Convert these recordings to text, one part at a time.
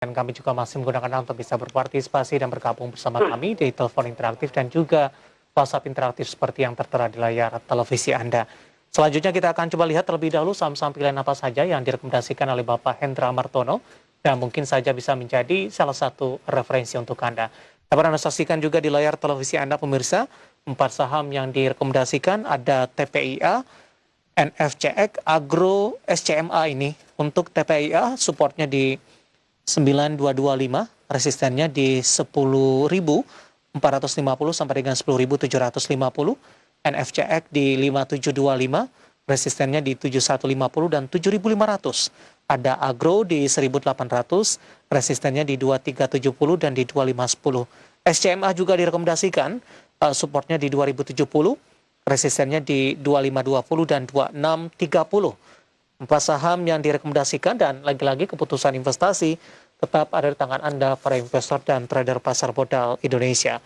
Dan kami juga masih menggunakan Anda untuk bisa berpartisipasi dan bergabung bersama kami di telepon interaktif dan juga WhatsApp interaktif seperti yang tertera di layar televisi Anda. Selanjutnya kita akan coba lihat terlebih dahulu saham-saham pilihan apa saja yang direkomendasikan oleh Bapak Hendra Martono dan mungkin saja bisa menjadi salah satu referensi untuk Anda. Dapat Anda saksikan juga di layar televisi Anda pemirsa, 4 saham yang direkomendasikan ada TPIA, NFCX, Agro, SCMA ini. Untuk TPIA supportnya di 9225, resistennya di 10.450 sampai dengan 10.750, NFCX di 5725, resistennya di 7150 dan 7500. Ada Agro di 1800, resistennya di 2370 dan di 2510. SCMA juga direkomendasikan, supportnya di 2070, resistennya di 2520 dan 2630. 4 saham yang direkomendasikan dan lagi-lagi keputusan investasi tetap ada di tangan Anda para investor dan trader pasar modal Indonesia.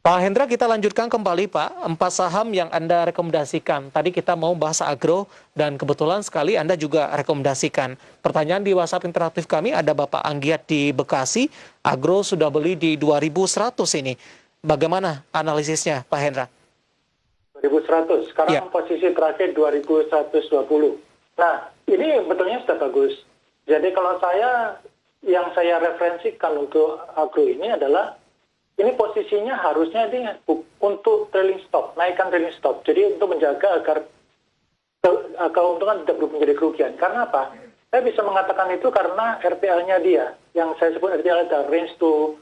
Pak Hendra, kita lanjutkan kembali Pak, 4 saham yang Anda rekomendasikan. Tadi kita mau bahas agro dan kebetulan sekali Anda juga rekomendasikan. Pertanyaan di WhatsApp interaktif kami ada Bapak Anggiat di Bekasi, agro sudah beli di 2100 ini. Bagaimana analisisnya Pak Hendra? 2100, sekarang Ya. posisi terakhir 2120. Nah, ini betulnya sudah bagus. Jadi kalau yang saya referensikan untuk agro ini adalah, ini posisinya harusnya ini untuk trailing stop, naikkan trailing stop. Jadi untuk menjaga agar keuntungan tidak berubah menjadi kerugian. Karena apa? Saya bisa mengatakan itu karena RTL-nya dia, yang saya sebut RTL ada range to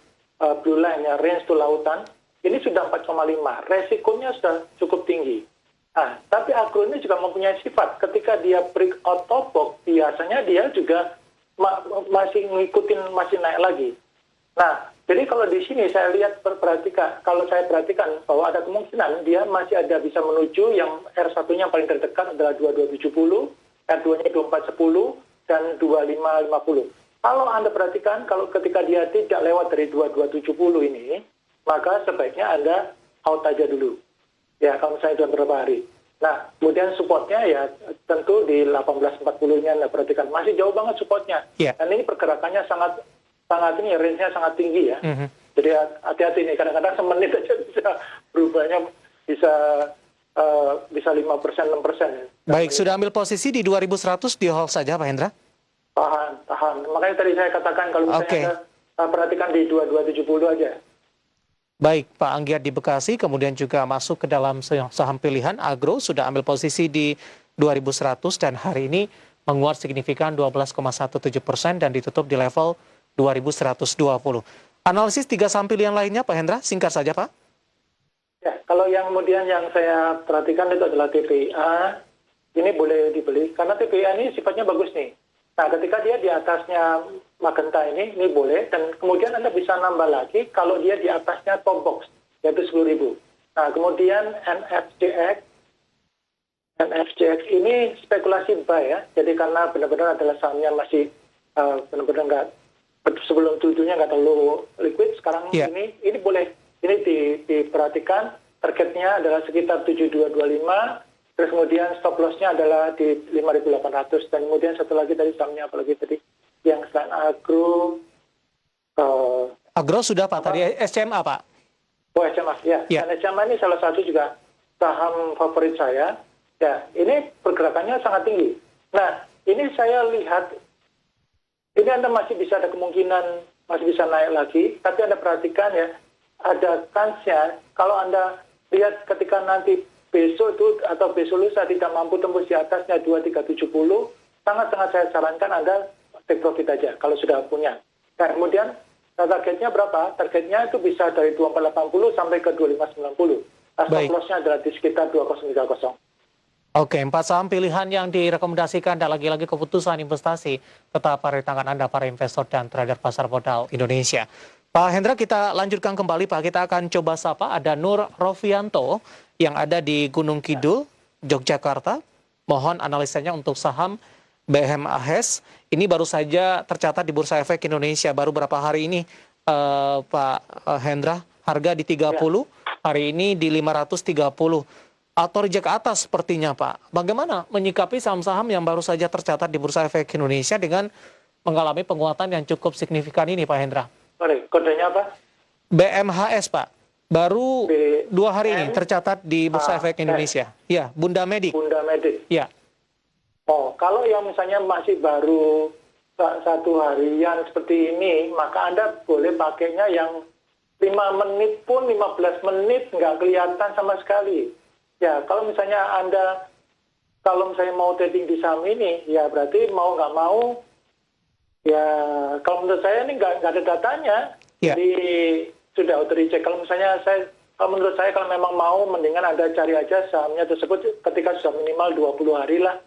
blue line, ya, range to lautan, ini sudah 4,5. Resikonya sudah cukup tinggi. Nah, tapi agro ini juga mempunyai sifat ketika dia break out top box, biasanya dia juga masih ngikutin, masih naik lagi. Nah, jadi kalau di sini saya lihat kalau saya perhatikan bahwa ada kemungkinan dia masih ada bisa menuju yang R1-nya paling terdekat adalah 2270, R2-nya 2410 dan 2550. Kalau Anda perhatikan, kalau ketika dia tidak lewat dari 2270 ini, maka sebaiknya Anda out aja dulu. Ya, kalau misalnya dalam beberapa hari. Nah, kemudian supportnya ya tentu di 1840-nya Anda perhatikan. Masih jauh banget supportnya. Yeah. Dan ini pergerakannya sangat ini, range-nya sangat tinggi ya. Jadi hati-hati nih, kadang-kadang semenit aja bisa berubahnya bisa 5%, 6%. Baik, sudah ambil posisi di 2100 di hold saja Pak Hendra? Tahan. Makanya tadi saya katakan kalau misalnya Anda perhatikan di 2270 aja. Baik, Pak Anggiat di Bekasi, kemudian juga masuk ke dalam saham pilihan agro, sudah ambil posisi di 2100 dan hari ini menguat signifikan 12,17% dan ditutup di level 2120. Analisis 3 saham pilihan lainnya, Pak Hendra, singkat saja Pak. Ya, kalau yang kemudian yang saya perhatikan itu adalah TPIA, ini boleh dibeli, karena TPIA ini sifatnya bagus nih. Nah, ketika dia di atasnya magenta ini boleh, dan kemudian Anda bisa nambah lagi kalau dia di atasnya top box, yaitu 10.000. Nah, kemudian NFCX ini spekulasi buy ya, jadi karena benar-benar adalah sahamnya masih benar-benar nggak, sebelum tujuhnya nggak terlalu liquid, sekarang ini boleh, ini diperhatikan, targetnya adalah sekitar 7225, terus kemudian stop loss-nya adalah di 5.800, dan kemudian satu lagi tadi sahamnya apalagi tadi yang selain agro. Agro sudah Pak, tadi SCMA Pak. Oh, SCMA, ya. Dan SCMA ini salah satu juga saham favorit saya. Ya, ini pergerakannya sangat tinggi. Nah, ini saya lihat, ini Anda masih bisa ada kemungkinan, masih bisa naik lagi, tapi Anda perhatikan ya, ada chance-nya, kalau Anda lihat ketika nanti besok itu atau besok lusa tidak mampu tembus di atasnya 2370, sangat-sangat saya sarankan Anda take profit aja kalau sudah punya. Nah, kemudian targetnya berapa? Targetnya itu bisa dari 2480 sampai ke 2590. Stop loss-nya adalah di sekitar 2030. Oke, 4 saham pilihan yang direkomendasikan dan lagi-lagi keputusan investasi tetap ada di tangan Anda para investor dan trader pasar modal Indonesia. Pak Hendra, kita lanjutkan kembali Pak. Kita akan coba sapa, ada Nur Rofianto yang ada di Gunung Kidul, Yogyakarta. Mohon analisanya untuk saham BHM-AHES. Ini baru saja tercatat di Bursa Efek Indonesia, baru berapa hari ini Pak Hendra. Harga di 30, hari ini di 530. Atau reject atas sepertinya Pak. Bagaimana menyikapi saham-saham yang baru saja tercatat di Bursa Efek Indonesia dengan mengalami penguatan yang cukup signifikan ini, Pak Hendra. Sorry, kodenya apa? BMHS, Pak. Baru 2 hari ini BM tercatat di Bursa Efek Indonesia. Ya, Bunda Medik. Bunda Medik. Ya, Oh, kalau yang misalnya masih baru 1 harian seperti ini, maka Anda boleh pakainya yang 5 menit pun, 15 menit nggak kelihatan sama sekali. Ya, kalau misalnya mau trading di saham ini, ya berarti mau nggak mau, ya kalau menurut saya ini nggak ada datanya. Ya. Jadi sudah auto recheck. Kalau menurut saya kalau memang mau, mendingan Anda cari aja sahamnya tersebut ketika sudah minimal 20 hari lah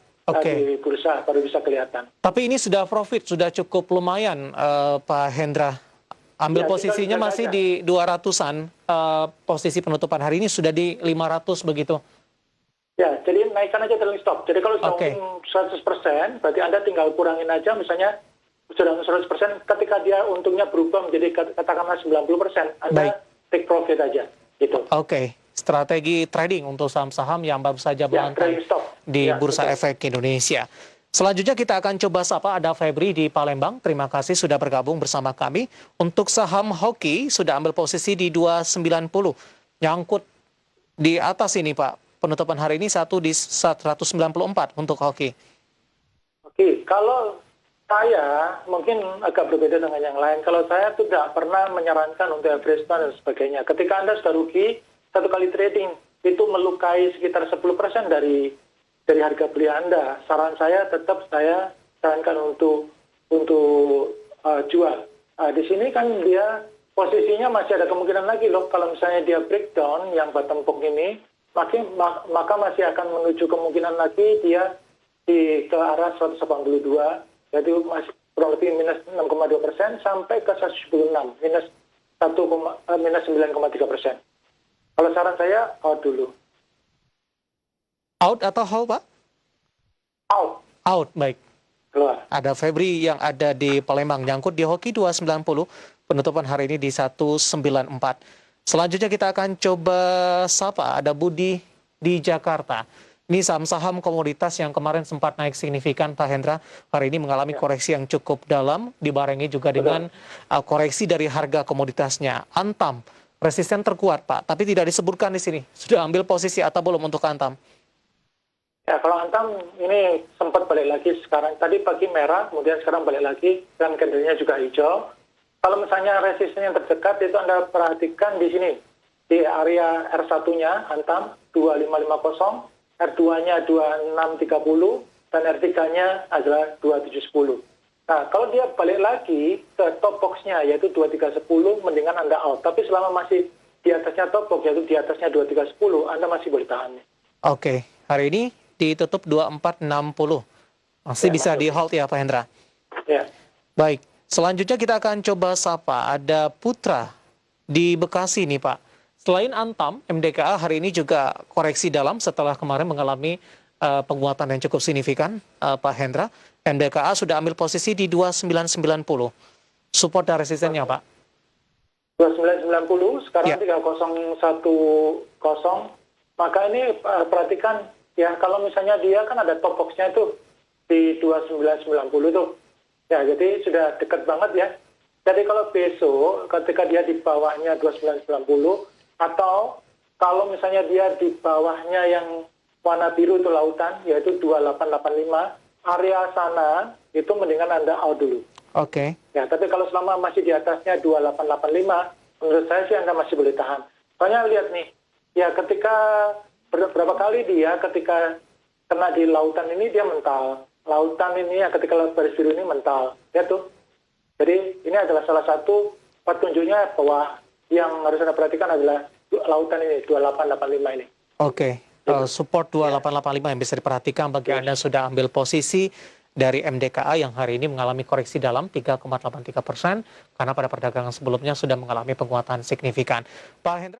di bursa baru bisa kelihatan. Tapi ini sudah profit, sudah cukup lumayan, Pak Hendra. Ambil Ya, posisinya kita masih aja. di 200-an, posisi penutupan hari ini sudah di 500 begitu. Ya, jadi naikkan aja trailing stop. Jadi kalau sudah Oke. 100%, berarti Anda tinggal kurangin aja, misalnya sudah 100%, ketika dia untungnya berubah menjadi katakanlah 90%, Baik. Anda take profit aja. Gitu. Oke, strategi trading untuk saham-saham yang baru saja Ya, melangkah trailing stop. di Ya, Bursa betul. Efek Indonesia. Selanjutnya kita akan coba sapa, ada Febri di Palembang. Terima kasih sudah bergabung bersama kami. Untuk saham hoki sudah ambil posisi di 290. Nyangkut di atas ini, Pak. Penutupan hari ini satu di 194 untuk hoki. Oke, kalau saya mungkin agak berbeda dengan yang lain. Kalau saya tidak pernah menyarankan untuk average dan sebagainya. Ketika Anda sudah rugi, 1 kali trading, itu melukai sekitar 10% dari harga beli Anda. Saran saya tetap saya sarankan untuk jual. Di sini kan dia posisinya masih ada kemungkinan lagi loh. Kalau misalnya dia breakdown yang bottom box ini, maka masih akan menuju kemungkinan lagi dia ke arah 182, yaitu masih kurang lebih minus 6,2% sampai ke 176, minus 9,3%. Kalau saran saya, out dulu. Out atau hold, Pak? Out, Out, baik. keluar. Ada Febri yang ada di Palembang, nyangkut di hoki 290, penutupan hari ini di 194. Selanjutnya kita akan coba sapa, ada Budi di Jakarta. Ini saham-saham komoditas yang kemarin sempat naik signifikan, Pak Hendra. Hari ini mengalami koreksi yang cukup dalam, dibarengi juga dengan koreksi dari harga komoditasnya. Antam, resisten terkuat, Pak, tapi tidak disebutkan di sini. Sudah ambil posisi atau belum untuk Antam? Ya, kalau Antam ini sempat balik lagi sekarang. Tadi pagi merah, kemudian sekarang balik lagi, dan candlenya juga hijau. Kalau misalnya resisten yang terdekat itu Anda perhatikan di sini. Di area R1-nya, Antam 2550, R2-nya 2630, dan R3-nya adalah 2710. Nah, kalau dia balik lagi ke top box-nya, yaitu 2310, mendingan Anda out. Tapi selama masih di atasnya top box, yaitu di atasnya 2310, Anda masih boleh tahan. Oke, hari ini ditutup 2460. Masih bisa di hold ya, Pak Hendra? Ya. Baik, selanjutnya kita akan coba sapa, ada Putra di Bekasi nih, Pak. Selain Antam, MDKA hari ini juga koreksi dalam setelah kemarin mengalami penguatan yang cukup signifikan, Pak Hendra. MDKA sudah ambil posisi di 2990. Support dan resistennya, Pak? 2990, sekarang Ya. 3010. Maka ini perhatikan, ya kalau misalnya dia kan ada top box-nya itu di 2990 tuh. Ya, jadi sudah dekat banget ya. Jadi kalau besok ketika dia di bawahnya 2990, atau kalau misalnya dia di bawahnya yang warna biru itu lautan, yaitu 2885, area sana itu mendingan Anda out dulu. Oke. Ya, tapi kalau selama masih di atasnya 2885, menurut saya sih Anda masih boleh tahan. Soalnya lihat nih, ya ketika berapa kali dia ketika kena di lautan ini dia mental. Lautan ini ya ketika garis biru ini mental. Ya tuh. Jadi ini adalah salah satu petunjuknya bahwa yang harus Anda perhatikan adalah lautan ini, 2885 ini. Oke. Support 2885 yang bisa diperhatikan bagi Anda sudah ambil posisi dari MDKA yang hari ini mengalami koreksi dalam 3,83%, karena pada perdagangan sebelumnya sudah mengalami penguatan signifikan. Pak Hendra.